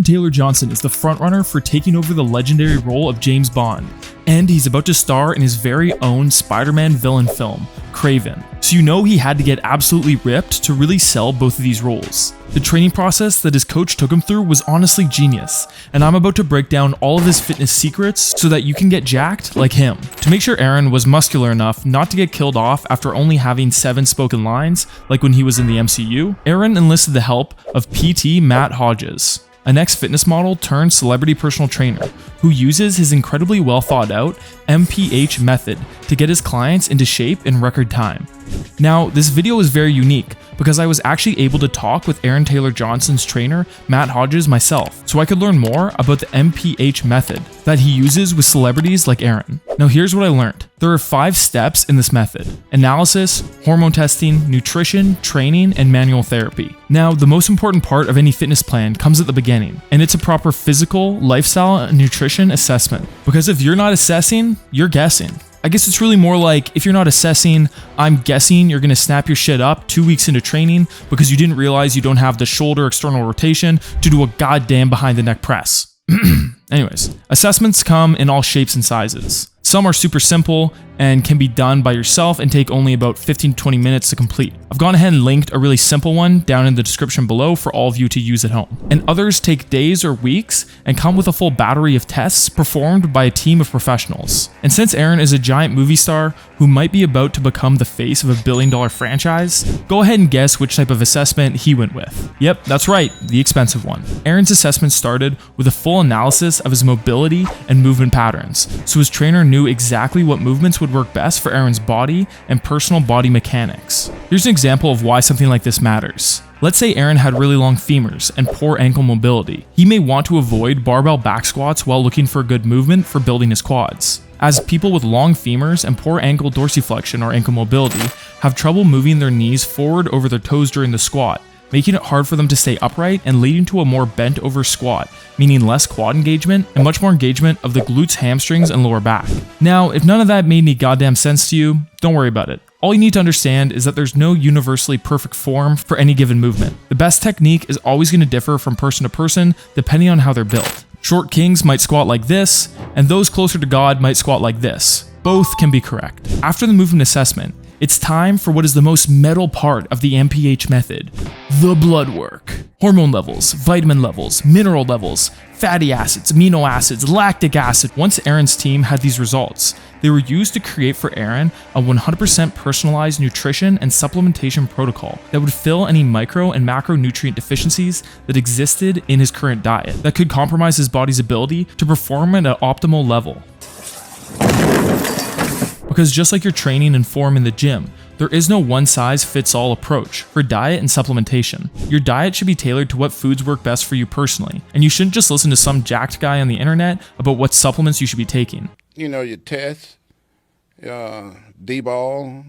Tayler Johnson is the frontrunner for taking over the legendary role of James Bond, and he's about to star in his very own Spider-Man villain film, Kraven. So you know he had to get absolutely ripped to really sell both of these roles. The training process that his coach took him through was honestly genius, and I'm about to break down all of his fitness secrets so that you can get jacked like him. To make sure Aaron was muscular enough not to get killed off after only having 7 spoken lines, like when he was in the MCU, Aaron enlisted the help of PT Matt Hodges, an ex-fitness model turned celebrity personal trainer who uses his incredibly well thought out MPH method to get his clients into shape in record time. Now, this video is very unique because I was actually able to talk with Aaron Tayler Johnson's trainer, Matt Hodges, myself, so I could learn more about the MPH method that he uses with celebrities like Aaron. Now here's what I learned. There are 5 steps in this method: analysis, hormone testing, nutrition, training, and manual therapy. Now, the most important part of any fitness plan comes at the beginning, and it's a proper physical, lifestyle, and nutrition assessment. Because if you're not assessing, you're guessing. I guess it's really more like, if you're not assessing, I'm guessing you're gonna snap your shit up 2 weeks into training because you didn't realize you don't have the shoulder external rotation to do a goddamn behind the neck press. Anyways, assessments come in all shapes and sizes. Some are super simple and can be done by yourself and take only about 15 to 20 minutes to complete. I've gone ahead and linked a really simple one down in the description below for all of you to use at home. And others take days or weeks and come with a full battery of tests performed by a team of professionals. And since Aaron is a giant movie star who might be about to become the face of a billion-dollar franchise, go ahead and guess which type of assessment he went with. Yep, that's right, the expensive one. Aaron's assessment started with a full analysis of his mobility and movement patterns, so his trainer knew exactly what movements would work best for Aaron's body and personal body mechanics. Here's an example of why something like this matters. Let's say Aaron had really long femurs and poor ankle mobility. He may want to avoid barbell back squats while looking for good movement for building his quads, as people with long femurs and poor ankle dorsiflexion or ankle mobility have trouble moving their knees forward over their toes during the squat, making it hard for them to stay upright and leading to a more bent over squat, meaning less quad engagement and much more engagement of the glutes, hamstrings, and lower back. Now, if none of that made any goddamn sense to you, don't worry about it. All you need to understand is that there's no universally perfect form for any given movement. The best technique is always going to differ from person to person depending on how they're built. Short kings might squat like this, and those closer to God might squat like this. Both can be correct. After the movement assessment, it's time for what is the most metal part of the MPH method, the blood work. Hormone levels, vitamin levels, mineral levels, fatty acids, amino acids, lactic acid. Once Aaron's team had these results, they were used to create for Aaron a 100% personalized nutrition and supplementation protocol that would fill any micro and macronutrient deficiencies that existed in his current diet that could compromise his body's ability to perform at an optimal level. Because just like your training and form in the gym, there is no one-size-fits-all approach for diet and supplementation. Your diet should be tailored to what foods work best for you personally, and you shouldn't just listen to some jacked guy on the internet about what supplements you should be taking. You know, your tests, D-ball,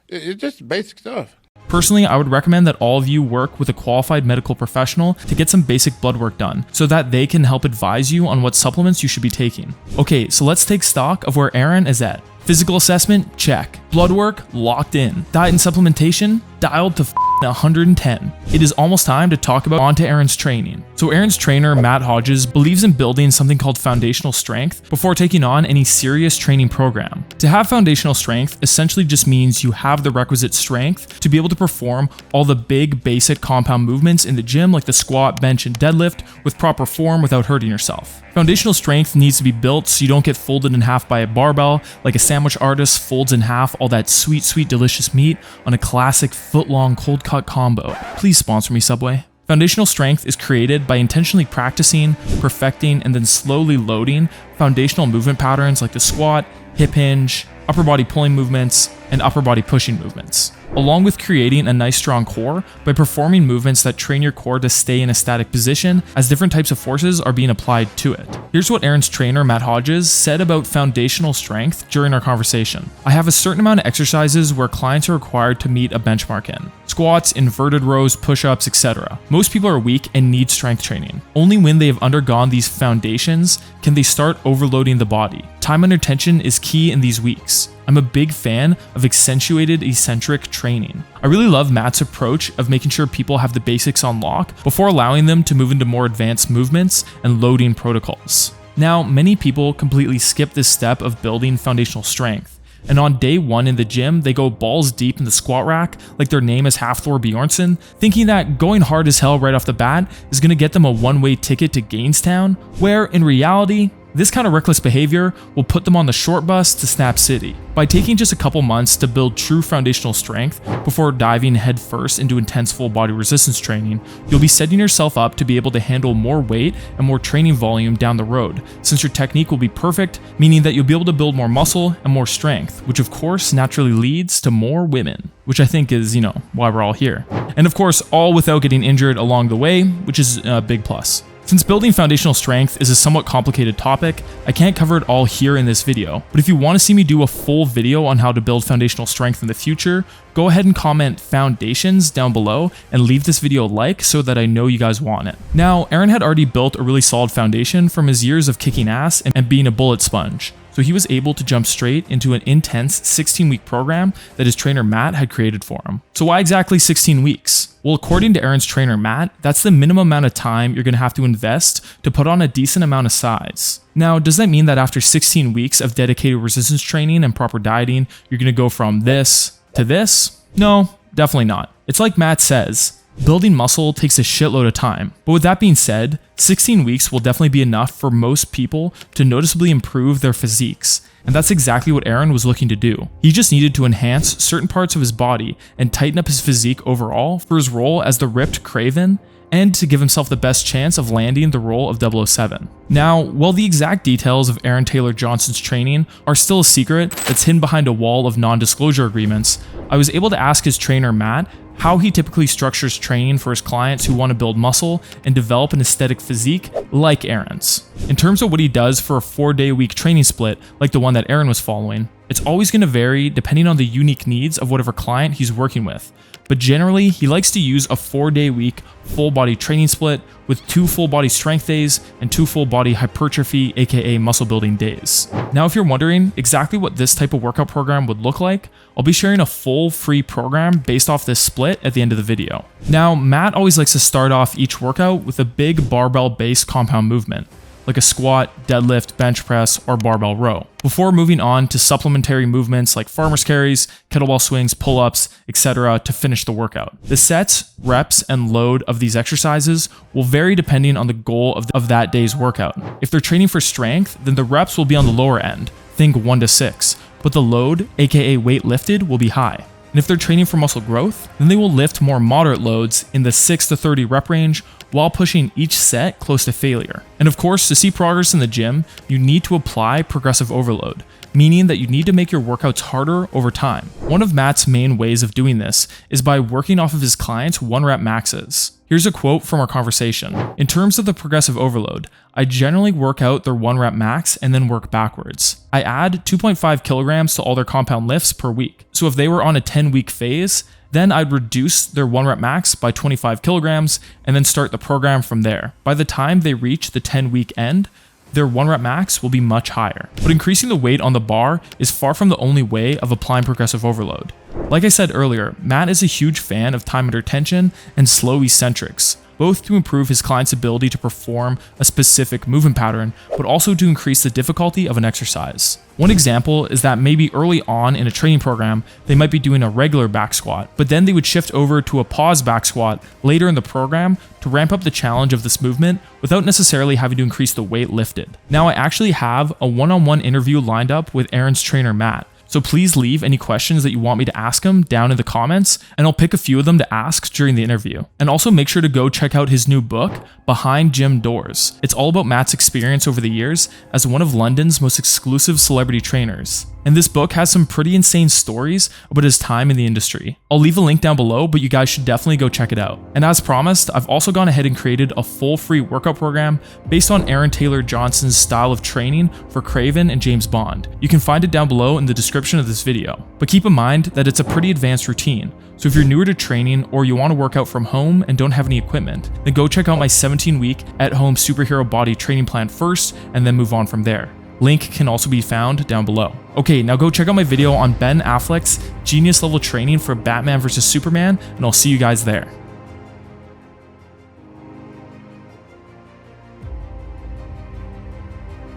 it's just basic stuff. Personally, I would recommend that all of you work with a qualified medical professional to get some basic blood work done so that they can help advise you on what supplements you should be taking. Okay, so let's take stock of where Aaron is at. Physical assessment, check. Blood work, locked in. Diet and supplementation, dialed to 110. It is almost time to talk about onto Aaron's training. So Aaron's trainer, Matt Hodges, believes in building something called foundational strength before taking on any serious training program. To have foundational strength essentially just means you have the requisite strength to be able to perform all the big basic compound movements in the gym like the squat, bench, and deadlift with proper form without hurting yourself. Foundational strength needs to be built so you don't get folded in half by a barbell like a sandwich artist folds in half all that sweet, delicious meat on a classic foot-long cold cut combo. Please sponsor me, Subway. Foundational strength is created by intentionally practicing, perfecting, and then slowly loading foundational movement patterns like the squat, hip hinge, upper body pulling movements, and upper body pushing movements, along with creating a nice strong core by performing movements that train your core to stay in a static position as different types of forces are being applied to it. Here's what Aaron's trainer, Matt Hodges, said about foundational strength during our conversation. I have a certain amount of exercises where clients are required to meet a benchmark in. squats, inverted rows, push-ups, etc. Most people are weak and need strength training. Only when they have undergone these foundations can they start overloading the body. Time under tension is key in these weeks. I'm a big fan of accentuated eccentric training. I really love Matt's approach of making sure people have the basics on lock before allowing them to move into more advanced movements and loading protocols. Now, many people completely skip this step of building foundational strength, and on day one in the gym, they go balls deep in the squat rack like their name is Hafthor Bjornsson, thinking that going hard as hell right off the bat is going to get them a one-way ticket to Gainestown, where in reality, this kind of reckless behavior will put them on the short bus to Snap City. By taking just a couple months to build true foundational strength before diving headfirst into intense full body resistance training, you'll be setting yourself up to be able to handle more weight and more training volume down the road, since your technique will be perfect, meaning that you'll be able to build more muscle and more strength, which of course naturally leads to more women, which I think is, why we're all here. And of course, all without getting injured along the way, which is a big plus. Since building foundational strength is a somewhat complicated topic, I can't cover it all here in this video, but if you want to see me do a full video on how to build foundational strength in the future, go ahead and comment foundations down below and leave this video a like so that I know you guys want it. Now, Aaron had already built a really solid foundation from his years of kicking ass and being a bullet sponge. So he was able to jump straight into an intense 16-week program that his trainer Matt had created for him. So why exactly 16 weeks? Well, according to Aaron's trainer Matt, that's the minimum amount of time you're going to have to invest to put on a decent amount of size. Now, does that mean that after 16 weeks of dedicated resistance training and proper dieting, you're going to go from this to this? No, definitely not. It's like Matt says, building muscle takes a shitload of time. But with that being said, 16 weeks will definitely be enough for most people to noticeably improve their physiques. And that's exactly what Aaron was looking to do. He just needed to enhance certain parts of his body and tighten up his physique overall for his role as the ripped Kraven, and to give himself the best chance of landing the role of 007. Now, while the exact details of Aaron Tayler Johnson's training are still a secret that's hidden behind a wall of non-disclosure agreements, I was able to ask his trainer Matt how he typically structures training for his clients who want to build muscle and develop an aesthetic physique like Aaron's. In terms of what he does for a 4-day-week training split like the one that Aaron was following, it's always going to vary depending on the unique needs of whatever client he's working with. But generally, he likes to use a 4-day-week full-body training split with 2 full-body strength days and 2 full-body hypertrophy, aka muscle-building days. Now, if you're wondering exactly what this type of workout program would look like, I'll be sharing a full free program based off this split at the end of the video. Now, Matt always likes to start off each workout with a big barbell-based compound movement, like a squat, deadlift, bench press, or barbell row, before moving on to supplementary movements like farmer's carries, kettlebell swings, pull-ups, etc. to finish the workout. The sets, reps, and load of these exercises will vary depending on the goal of that day's workout. If they're training for strength, then the reps will be on the lower end, think 1 to 6, but the load, aka weight lifted, will be high. And if they're training for muscle growth, then they will lift more moderate loads in the 6 to 30 rep range while pushing each set close to failure. And of course, to see progress in the gym, you need to apply progressive overload, meaning that you need to make your workouts harder over time. One of Matt's main ways of doing this is by working off of his clients' 1-rep maxes. Here's a quote from our conversation. In terms of the progressive overload, I generally work out their 1-rep max and then work backwards. I add 2.5 kilograms to all their compound lifts per week. So if they were on a 10-week phase, then I'd reduce their 1-rep max by 25 kilograms and then start the program from there. By the time they reach the 10-week end, their 1-rep max will be much higher. But increasing the weight on the bar is far from the only way of applying progressive overload. Like I said earlier, Matt is a huge fan of time under tension and slow eccentrics, both to improve his client's ability to perform a specific movement pattern, but also to increase the difficulty of an exercise. One example is that maybe early on in a training program, they might be doing a regular back squat, but then they would shift over to a pause back squat later in the program to ramp up the challenge of this movement without necessarily having to increase the weight lifted. Now, I actually have a one-on-one interview lined up with Aaron's trainer, Matt. So please leave any questions that you want me to ask him down in the comments, and I'll pick a few of them to ask during the interview. And also make sure to go check out his new book, Behind Gym Doors. It's all about Matt's experience over the years as one of London's most exclusive celebrity trainers. And this book has some pretty insane stories about his time in the industry. I'll leave a link down below, but you guys should definitely go check it out. And as promised, I've also gone ahead and created a full free workout program based on Aaron Tayler Johnson's style of training for Kraven and James Bond. You can find it down below in the description of this video. But keep in mind that it's a pretty advanced routine, so if you're newer to training or you want to work out from home and don't have any equipment, then go check out my 17-week at-home superhero body training plan first and then move on from there. Link can also be found down below. Okay, now go check out my video on Ben Affleck's genius level training for Batman vs Superman, and I'll see you guys there.